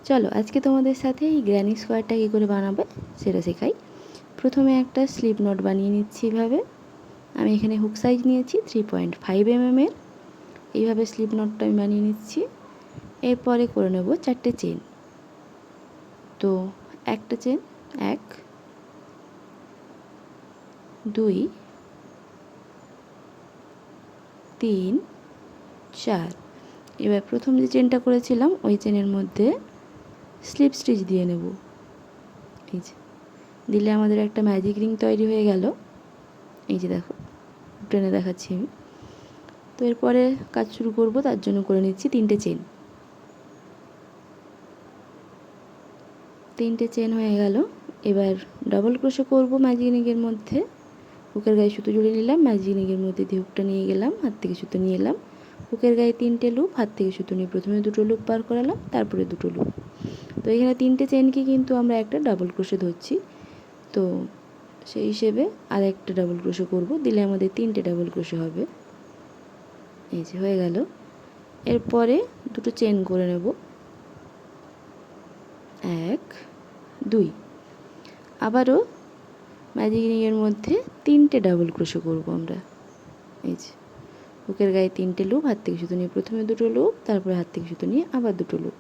চলো আজকে তোমাদের সাথে এই গ্র্যানি স্কোয়ারটা কী করে বানাবে সেটা শেখাই। প্রথমে একটা স্লিপ নট বানিয়ে নিচ্ছি। এভাবে আমি এখানে হুক সাইজ নিয়েছি 3.5 mm এর। এইভাবে স্লিপ নটটা আমি বানিয়ে নিচ্ছি। এরপরে করে নেব 4টে চেন। তো একটা চেন, 1 2 3 4। এবার প্রথম যে চেনটা করেছিলাম ওই চেনের মধ্যে স্লিপ স্টিচ দিয়ে নেব। এই যে দিলে আমাদের একটা ম্যাজিক রিং তৈরি হয়ে গেল। এই যে দেখো, টেনে দেখাচ্ছি আমি। তো এরপরে কাজ শুরু করব, তার জন্য করে নিচ্ছি 3টে চেন। 3টে চেন হয়ে গেল। এবার ডাবল ক্রোশে করব ম্যাজিক রিংয়ের মধ্যে। হুকের গায়ে সুতো জুড়ে নিলাম, ম্যাজিক রিংয়ের মধ্যে দিয়ে হুকটা নিয়ে গেলাম, হাত থেকে সুতো নিয়ে এলাম। হুকের গায়ে 3টে লুপ, হাত থেকে সুতো নিয়ে প্রথমে 2টো লুপ পার করালাম, তারপরে 2টো লুপ। তো এখানে 3টে চেনকে কিন্তু আমরা একটা ডাবল ক্রোশে ধরছি। তো সেই হিসেবে আর একটা ডাবল ক্রোশে করব, দিলে আমাদের 3টে ডাবল ক্রোশে হবে। এই যে হয়ে গেল। এরপরে 2টো চেন করে নেব, 1 2। আবারও ম্যাজিক রিংয়ের মধ্যে 3টে ডাবল ক্রোশে করব আমরা। এই যে হুকের গায়ে 3টে লুপ, হাত থেকে সুতো নিয়ে প্রথমে 2টো লুপ, তারপরে হাত থেকে সুতো নিয়ে আবার 2টো লুপ।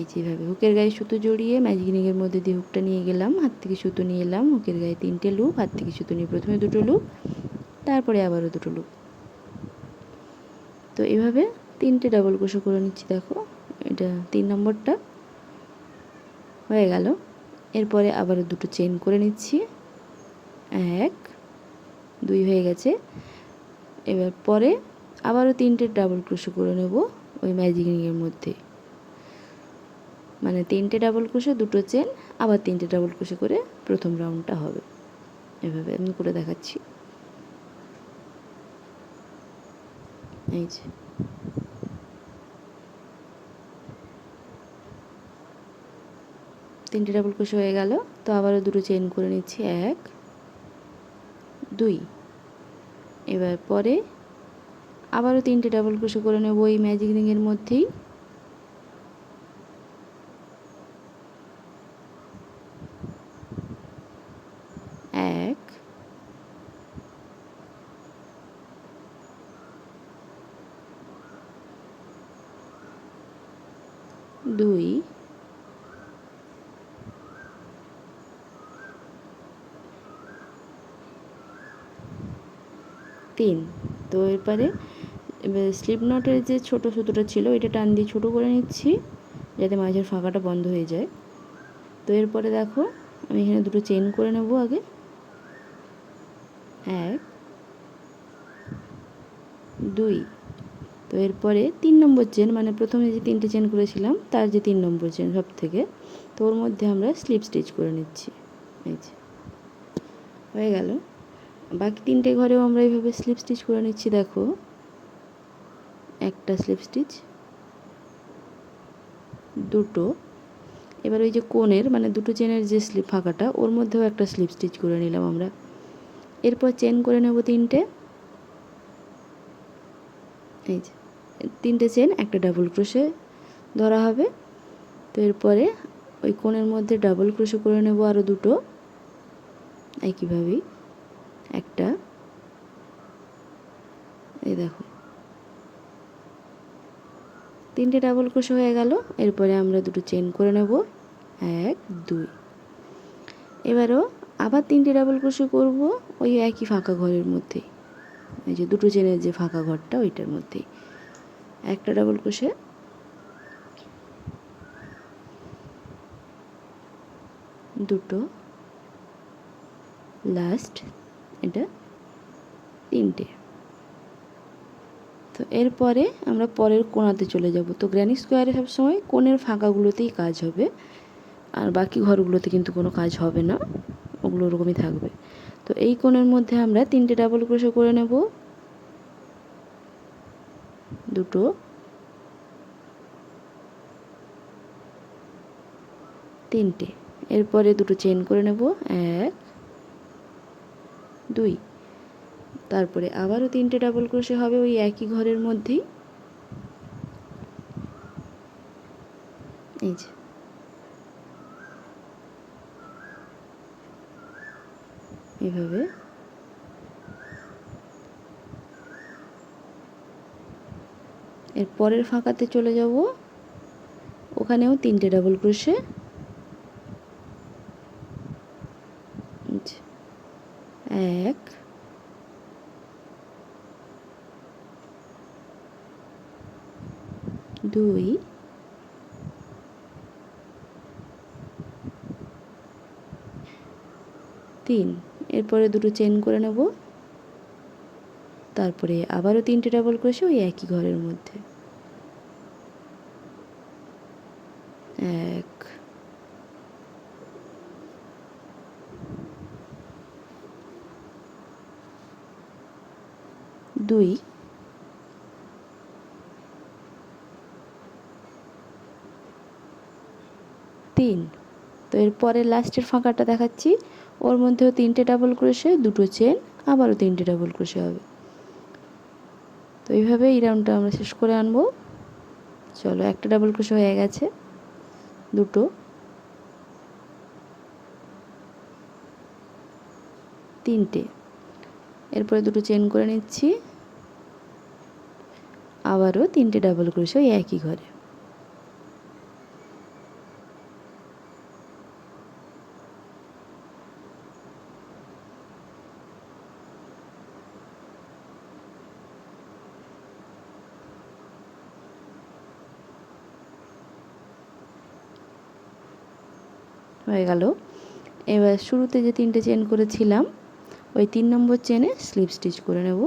এই যেভাবে হুকের গায়ে সুতো জড়িয়ে ম্যাজিক রিংয়ের মধ্যে দিয়ে হুকটা নিয়ে গেলাম, হাত থেকে সুতো নিয়ে এলাম, হুকের গায়ে 3টে লুপ, হাত থেকে সুতো নিয়ে প্রথমে 2টো লুপ, তারপরে আবারও 2টো লুপ। তো এভাবে 3টে ডাবল ক্রোশে করে নিচ্ছি। দেখো এটা 3 নম্বরটা হয়ে গেল। এরপরে আবারও 2টো চেন করে নিচ্ছি, 1 2 হয়ে গেছে। এবার পরে আবারও 3টে ডাবল ক্রোশে করে নেব ওই ম্যাজিক রিংয়ের মধ্যে। মানে 3টে ডাবল ক্রোশে 2টো চেন, আবার 3টে ডাবল ক্রোশে করে প্রথম রাউন্ডটা হবে। এভাবে আমি করে দেখাচ্ছি। এই যে 3টে ডাবল ক্রোশে হয়ে গেল। তো আবারও 2টো চেন করে নিচ্ছি, 1 2। এবার পরে আবারও 3টে ডাবল ক্রোশে করে নেব ওই ম্যাজিক রিংয়ের মধ্যেই। এক, দুই, তিন। তো এরপরে স্লিপ নটের যে ছোটো সুতোটা ছিল এটা টান দিয়ে ছোটো করে নিচ্ছি, যাতে মাঝের ফাঁকাটা বন্ধ হয়ে যায়। তো এরপরে দেখো আমি এখানে 2টো চেন করে নেব আগে, 1 2। তো এরপরে 3 নম্বর চেন, মানে প্রথমে যে 3টে চেন করেছিলাম তার যে 3 নম্বর চেন সব থেকে, তো ওর মধ্যে আমরা স্লিপ স্টিচ করে নিচ্ছি। এই যে হয়ে গেল। বাকি 3টে ঘরেও আমরা এইভাবে স্লিপ স্টিচ করে নিচ্ছি। দেখো একটা স্লিপ স্টিচ, 2টো। এবার ওই যে কোণের মানে 2টো চেনের যে স্লিপ ফাঁকাটা ওর মধ্যেও একটা স্লিপ স্টিচ করে নিলাম আমরা। এরপর চেন করে নেব 3টে। এই যে 3টে চেন, একটা ডাবল ক্রোশে ধরা হবে। তো এরপরে ওই কোণের মধ্যে ডাবল ক্রোশে করে নেব আরও 2টো, একইভাবেই একটা। এই দেখো 3টে ডাবল ক্রোশে হয়ে গেল। এরপরে আমরা 2টো চেন করে নেব, 1 2। এবারও আবার 3টে ডাবল ক্রোশে করব ওই একই ফাঁকা ঘরের মধ্যেই। এই যে 2টো চেনের যে ফাঁকা ঘরটা ওইটার মধ্যেই একটা ডাবল ক্রোশে, 2টো, লাস্ট এটা 3টে। তো এরপরে আমরা পরের কোণাতে চলে যাব। তো গ্র্যানি স্কোয়ারে সবসময় কোণের ফাঁকাগুলোতেই কাজ হবে, আর বাকি ঘরগুলোতে কিন্তু কোনো কাজ হবে না, ওগুলো ওরকমই থাকবে। তো এই কোণের মধ্যে আমরা 3টে ডাবল ক্রোশে করে নেব, 2টো, 3টে। এরপরে 2টো চেন করে নেব, 1 2। তারপরে আবারও 3টে ডাবল ক্রোশে হবে ওই একই ঘরের মধ্যেই। এই যে এইভাবে এর পরের ফাঁকাতে চলে যাব, ওখানেও 3টে ডাবল ক্রোশে, 1 2 3, এরপরে দুটো চেন করে নেব, তারপরে আবারও 3টে ডাবল ক্রোশে ওই একই ঘরের মধ্যে, 1 2 3। তো এরপরে লাস্টের ফাঁকাটা দেখাচ্ছি, ওর মধ্যেও 3টে ডাবল ক্রোশে, দুটো চেন, আবারও 3টে ডাবল ক্রোশে হবে। তো এইভাবে এই রাউন্ডটা আমরা শেষ করে আনবো। চলো, একটা ডাবল ক্রোশে হয়ে গেছে, দুটো, 3টে, এরপরে দুটো চেন করে নিচ্ছি, আবারও 3টে ডাবল ক্রোশে ওই একই ঘরে, হয়ে গেল। এবার শুরুতে যে 3টে চেন করেছিলাম ওই 3 নম্বর চেনে স্লিপ স্টিচ করে নেব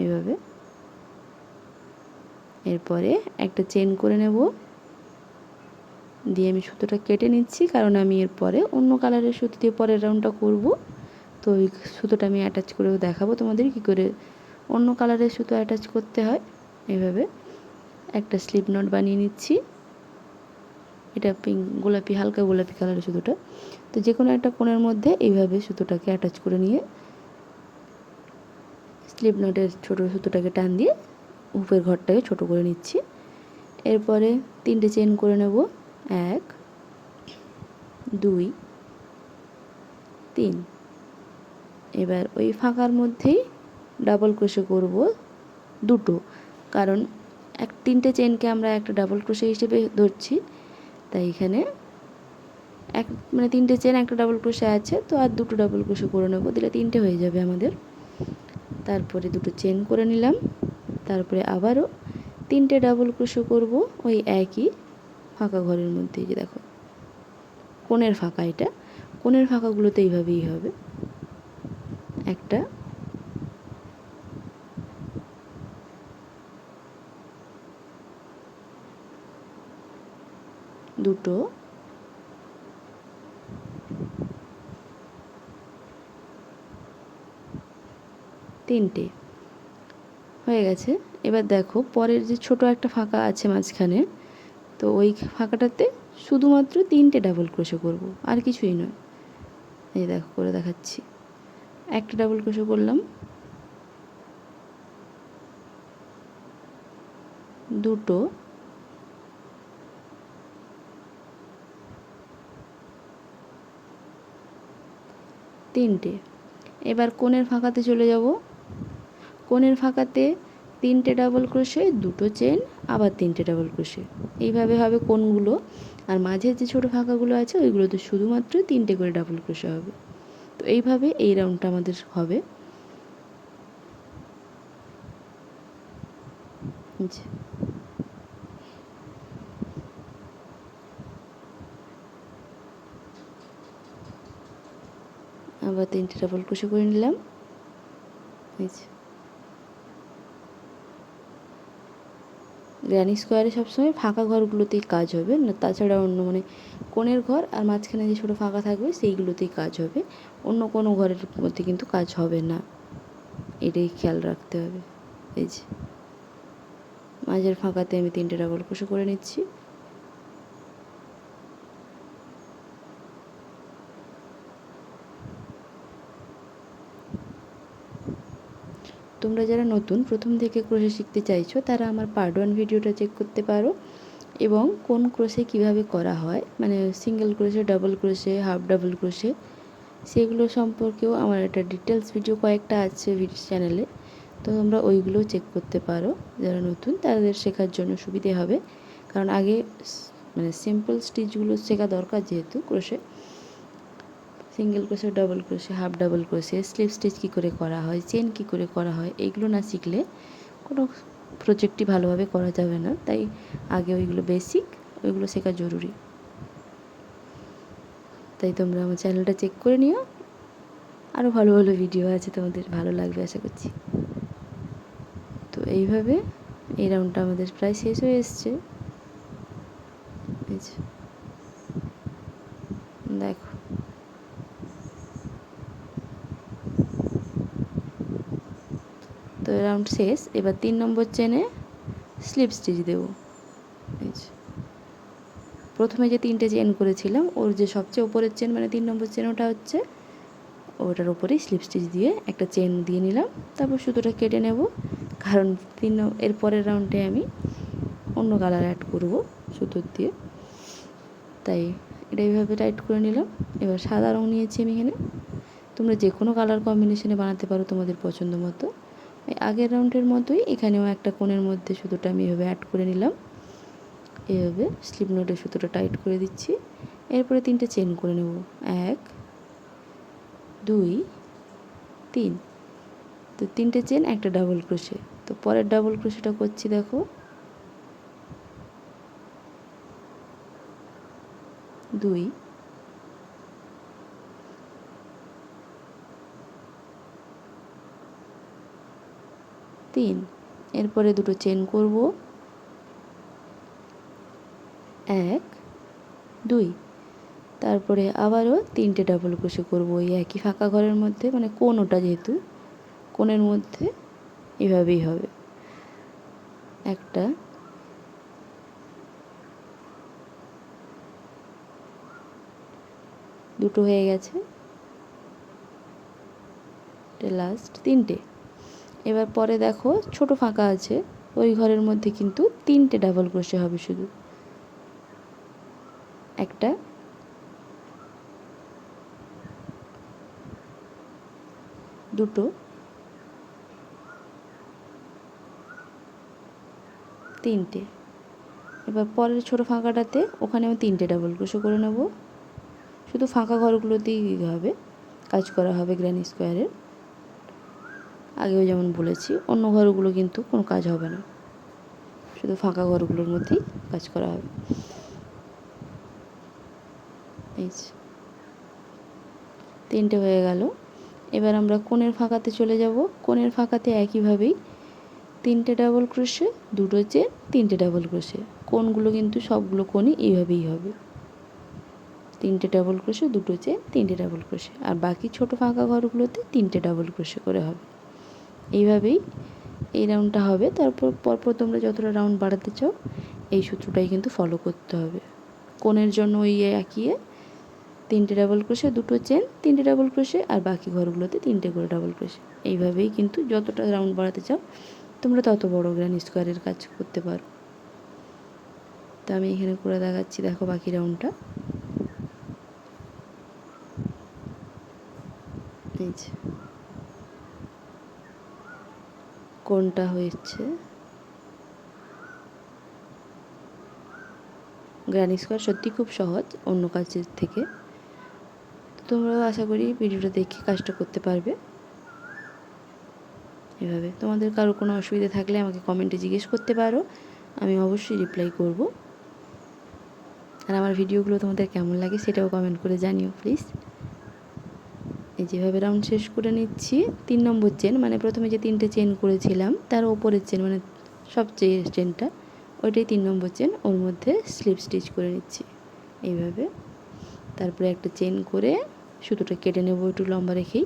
এইভাবে, এরপরে একটা চেন করে নেব, দিয়ে আমি সুতোটা কেটে নিচ্ছি, কারণ আমি এরপরে অন্য কালারের সুতো দিয়ে পরের রাউন্ডটা করব। তো ওই সুতোটা আমি অ্যাটাচ করেও দেখাবো তোমাদের কী করে অন্য কালারের সুতো অ্যাটাচ করতে হয়। এইভাবে একটা স্লিপ নট বানিয়ে নিচ্ছি, এটা পিঙ্ক গোলাপি, হালকা গোলাপি কালারের সুতোটা। তো যে কোনো একটা কোণের মধ্যে এইভাবে সুতোটাকে অ্যাটাচ করে নিয়ে স্লিপ নটের ছোটো সুতোটাকে টান দিয়ে উপরের ঘরটাকে ছোট করে নিচ্ছি। এরপরে 3টে চেন করে নেব, 1 2 3। এবার ওই ফাঁকার মধ্যেই ডাবল ক্রোশে করব দুটো, কারণ 3টে চেনকে আমরা একটা ডাবল ক্রোশে হিসেবে ধরছি, তাই এখানে মানে 3টে চেন একটা ডাবল ক্রোশে আছে, তো আর দুটো ডাবল ক্রোশে করে নেব, দিলে 3টে হয়ে যাবে আমাদের। তারপরে দুটো চেন করে নিলাম, তারপরে আবারও 3টে ডাবল ক্রোশে করব ওই একই ফাঁকা ঘরের মধ্যে। যে দেখো কোণের ফাঁকা, এটা কোণের ফাঁকাগুলোতে এইভাবেই হবে, একটা, দুটো, তিনটে, হয়ে গেছে। এবার দেখো পরের যে ছোট একটা ফাঁকা আছে মাঝখানে, তো ওই ফাঁকাটাতে শুধুমাত্র 3টে ডাবল ক্রোশে করব, আর কিছুই নয়। এই দেখো করে দেখাচ্ছি, একটা ডাবল ক্রোশে করলাম, দুটো, তিনটে। এবার কোণের ফাঁকাতে চলে যাব, কোণের ফাঁকাতে 3টে ডাবল ক্রোশে, দুটো চেন, আবার 3টে ডাবল ক্রোশে, এইভাবে হবে কোণগুলো। আর মাঝের যে ছোটো ফাঁকাগুলো আছে ওইগুলোতে শুধুমাত্র 3টে করে ডাবল ক্রোশে হবে। তো এইভাবে এই রাউন্ডটা আমাদের হবে। আবার 3টে ডাবল ক্রোশে করে নিলাম, গ্র্যানি স্কোয়ারে সবসময় ফাঁকা ঘরগুলোতেই কাজ হবে না, তাছাড়া অন্য মানে কোণের ঘর আর মাঝখানে যে ছোটো ফাঁকা থাকবে সেইগুলোতেই কাজ হবে, অন্য কোনো ঘরের মধ্যে কিন্তু কাজ হবে না, এটাই খেয়াল রাখতে হবে। এই যে মাঝের ফাঁকাতে আমি 3টে ডাবল ক্রোশে করে নিচ্ছি, তোমরা যারা নতুন প্রথম থেকে ক্রোশে শিখতে চাইছো তারা আমার পার্ট 1 ভিডিওটা চেক করতে পারো, এবং কোন ক্রোশে কিভাবে করা হয়, মানে single crochet, double crochet, half double crochet, সেগুলো সম্পর্কেও আমার একটা ডিটেলস ভিডিও কয়েকটা আছে চ্যানেলে। তো তোমরা ওইগুলো চেক করতে পারো, যারা নতুন তাদের শেখার জন্য সুবিধে হবে। কারণ আগে মানে সিম্পল স্টিচগুলো শেখা দরকার, যেহেতু crochet, single crochet, double crochet, half double crochet, slip stitch কী করে করা হয়, চেন কী করে করা হয়, এইগুলো না শিখলে কোনো প্রজেক্টই ভালোভাবে করা যাবে না। তাই আগে ওইগুলো বেসিক, ওইগুলো শেখা জরুরি। তাই তোমরা আমার চ্যানেলটা চেক করে নিও, আরও ভালো ভালো ভিডিও আছে, তোমাদের ভালো লাগবে আশা করছি। তো এইভাবে এই রাউন্ডটা আমাদের প্রায় শেষ হয়ে এসছে। দেখো, তো রাউন্ড শেষ। এবার 3 নম্বর চেনে স্লিপ স্টিচ দেবো। প্রথমে যে 3টে চেন করেছিলাম, ওর যে সবচেয়ে ওপরের চেন মানে 3 নম্বর চেন, ওটা হচ্ছে ওটার ওপরেই স্লিপ স্টিচ দিয়ে একটা চেন দিয়ে নিলাম। তারপর সুতোটা কেটে নেব, কারণ এর পরের রাউন্ডে আমি অন্য কালার অ্যাড করব সুতোর দিয়ে, তাই এটা এইভাবে টাইট করে নিলাম। এবার সাদা রঙ নিয়েছি আমি এখানে, তোমরা যে কোনো কালার কম্বিনেশনে বানাতে পারো তোমাদের পছন্দ মতো। আগের রাউন্ডের মতোই এখানেও একটা কোণের মধ্যে সুতোটা আমি এভাবে অ্যাড করে নিলাম। এভাবে স্লিপ নোটের সুতোটা টাইট করে দিচ্ছি। এরপরে 3টে চেন করে নেব, 1 2 3। তো 3টে চেন, একটা ডাবল ক্রোশে। তো পরের ডাবল ক্রোশেটা করছি, দেখো 2 3। এরপরে দুটো চেন করব, 1 2। তারপরে আবারও 3টে ডাবল ক্রোশে করব ওই একই ফাঁকা ঘরের মধ্যে, মানে কোণ ওটা যেহেতু কোণের মধ্যে এভাবেই হবে। একটা, দুটো হয়ে গেছে, লাস্ট 3টে। এবার পরে দেখো ছোট ফাঁকা আছে, ওই ঘরের মধ্যে কিন্তু 3টে ডাবল ক্রোশে হবে শুধু। একটা, দুটো, 3টে। এবার পরের ছোট ফাঁকাটাতে ওখানে আমি 3টে ডাবল ক্রোশে করে নেব। শুধু ফাঁকা ঘরগুলোতেই হবে কাজ করা হবে গ্র্যানি স্কোয়ারের। আগেও যেমন বলেছি, অন্য ঘরগুলো কিন্তু কোনো কাজ হবে না, শুধু ফাঁকা ঘরগুলোর মধ্যেই কাজ করা হবে। এই 3টে হয়ে গেল। এবার আমরা কোণের ফাঁকাতে চলে যাব। কোণের ফাঁকাতে একইভাবেই 3টে ডাবল ক্রোশে, দুটো চেন, 3টে ডাবল ক্রোশে। কোণগুলো কিন্তু সবগুলো কোণই এইভাবেই হবে, 3টে ডাবল ক্রোশে, দুটো চেন, 3টে ডাবল ক্রোশে। আর বাকি ছোট ফাঁকা ঘরগুলোতে 3টে ডাবল ক্রোশে করে হবে। এইভাবেই এই রাউন্ডটা হবে। তারপর পরপর তোমরা যতটা রাউন্ড বাড়াতে চাও এই সূত্রটাই কিন্তু ফলো করতে হবে। কোণের জন্য ওই একিয়ে 3টে ডাবল ক্রোশে, দুটো চেন, 3টে ডাবল ক্রোশে, আর বাকি ঘরগুলোতে 3টে করে ডাবল ক্রোশে। এইভাবেই কিন্তু যতটা রাউন্ড বাড়াতে চাও তোমরা তত বড় গ্র্যানি স্কোয়ারের কাজ করতে পারো। তো আমি এখানে করে দেখাচ্ছি, দেখো বাকি রাউন্ডটা। এই যে কোনটা হয়েছে, গ্র্যানি স্কোয়ার সত্যি খুব সহজ অন্য কাজের থেকে। তোমরাও আশা করি ভিডিওটা দেখে কাজটা করতে পারবে। এভাবে তোমাদের কারো কোনো অসুবিধা থাকলে আমাকে কমেন্টে জিজ্ঞেস করতে পারো, আমি অবশ্যই রিপ্লাই করব। আর আমার ভিডিওগুলো তোমাদের কেমন লাগে সেটাও কমেন্ট করে জানিও প্লিজ। এই যেভাবে রাউন্ড শেষ করে নিচ্ছি। 3 নম্বর চেন, মানে প্রথমে যে 3টে চেন করেছিলাম তার ওপরের চেন, মানে সবচেয়ে চেনটা, ওইটাই 3 নম্বর চেন, ওর মধ্যে স্লিপ স্টিচ করে নিচ্ছি এইভাবে। তারপরে একটা চেন করে সুতোটা কেটে নেব একটু লম্বা রেখেই,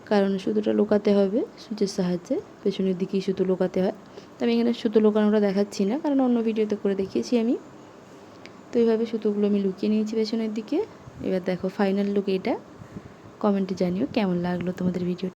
কারণ সুতোটা লুকাতে হবে সুচের সাহায্যে, পেছনের দিকেই সুতো লুকাতে হয়। তো আমি এখানে সুতো লুকানোটা দেখাচ্ছি না, কারণ অন্য ভিডিওতে করে দেখিয়েছি আমি। তো এইভাবে সুতোগুলো আমি লুকিয়ে নিয়েছি পেছনের দিকে। এবার দেখো ফাইনাল লুক এটা। কমেন্টে জানিও কেমন লাগলো তোমাদের ভিডিও।